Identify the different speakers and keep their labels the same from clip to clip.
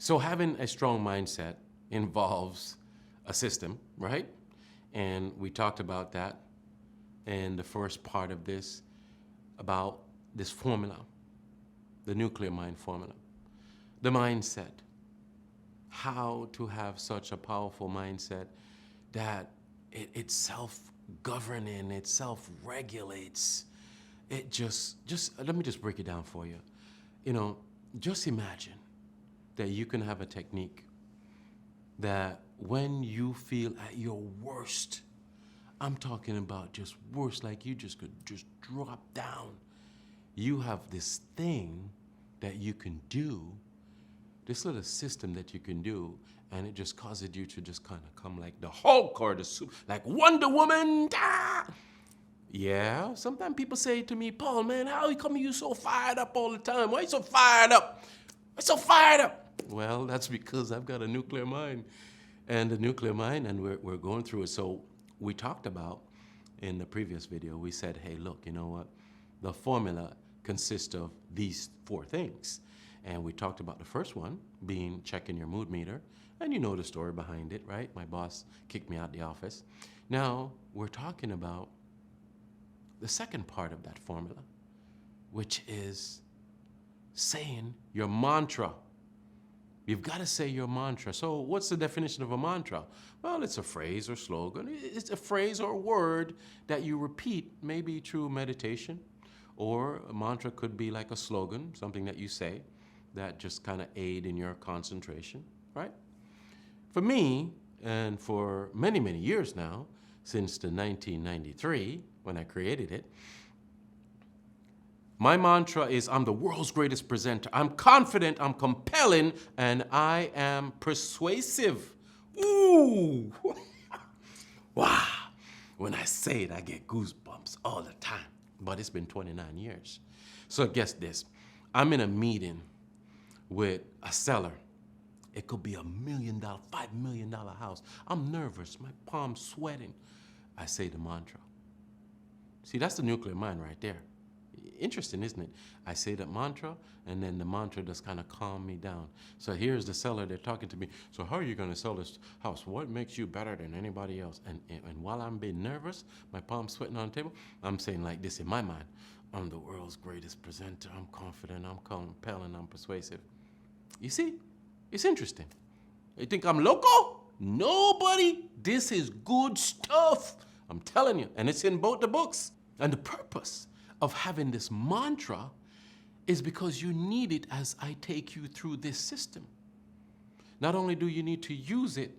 Speaker 1: So having a strong mindset involves a system, right? And we talked about that in the first part of this, about this formula, the nuclear mind formula, the mindset, how to have such a powerful mindset that it's self-governing, it self-regulates. It just let me just break it down for you. You know, just imagine that you can have a technique that when you feel at your worst, I'm talking about just worse, like you just could just drop down. You have this thing that you can do, this little system that you can do, and it just causes you to just kind of come like the Hulk or the super, like Wonder Woman. Ah! Yeah, sometimes people say to me, Paul, man, how come you so fired up all the time? Why you so fired up? Why so fired up? Well, that's because I've got a nuclear mind. And the nuclear mind, and we're going through it. So we talked about in the previous video, we said, hey, look, you know what? The formula consists of these 4 things. And we talked about the first one being checking your mood meter. And you know the story behind it, right? My boss kicked me out the office. Now we're talking about the second part of that formula, which is saying your mantra. You've got to say your mantra. So what's the definition of a mantra? Well, it's a phrase or slogan. It's a phrase or word that you repeat, maybe through meditation, or a mantra could be like a slogan, something that you say that just kind of aid in your concentration, right? For me, and for many, many years now, since the 1993, when I created it, my mantra is, I'm the world's greatest presenter. I'm confident, I'm compelling, and I am persuasive. Ooh! Wow! When I say it, I get goosebumps all the time. But it's been 29 years. So guess this. I'm in a meeting with a seller. It could be $1 million, $5 million house. I'm nervous, my palms sweating. I say the mantra. See, that's the nuclear mind right there. Interesting, isn't it? I say that mantra, and then the mantra just kind of calm me down. So here's the seller, they're talking to me. So how are you going to sell this house? What makes you better than anybody else? And while I'm being nervous, my palms sweating on the table, I'm saying like this in my mind. I'm the world's greatest presenter. I'm confident, I'm compelling, I'm persuasive. You see? It's interesting. You think I'm loco? Nobody. This is good stuff. I'm telling you. And it's in both the books. And the purpose of having this mantra is because you need it as I take you through this system. Not only do you need to use it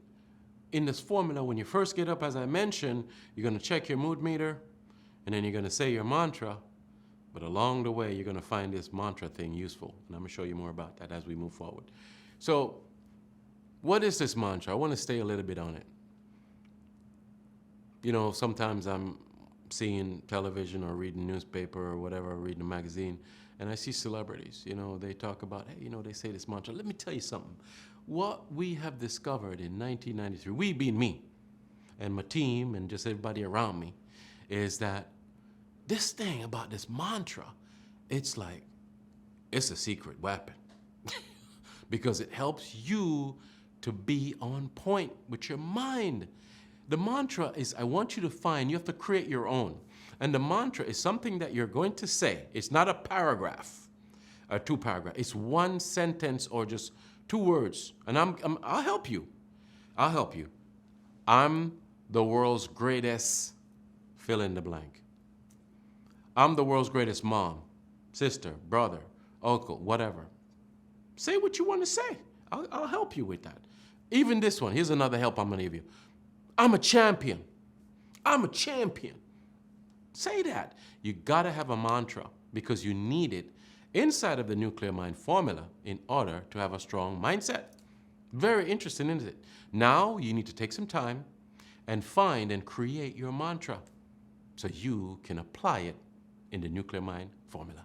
Speaker 1: in this formula when you first get up, as I mentioned, you're going to check your mood meter, and then you're going to say your mantra. But along the way, you're going to find this mantra thing useful. And I'm going to show you more about that as we move forward. So what is this mantra? I want to stay a little bit on it. You know, sometimes I'm seeing television or reading newspaper or whatever, or reading a magazine, and I see celebrities, you know, they talk about, hey, you know, they say this mantra. Let me tell you something. What we have discovered in 1993, we being me and my team and just everybody around me, is that this thing about this mantra, it's like, it's a secret weapon. Because it helps you to be on point with your mind. The mantra is, I want you to find, you have to create your own. And the mantra is something that you're going to say. It's not a paragraph or 2 paragraphs. It's 1 sentence or just 2 words. And I'll help you. I'll help you. I'm the world's greatest, fill in the blank. I'm the world's greatest mom, sister, brother, uncle, whatever. Say what you want to say. I'll help you with that. Even this one, here's another help I'm going to give you. I'm a champion. I'm a champion. Say that. You got to have a mantra because you need it inside of the nuclear mind formula in order to have a strong mindset. Very interesting, isn't it? Now you need to take some time and find and create your mantra so you can apply it in the nuclear mind formula.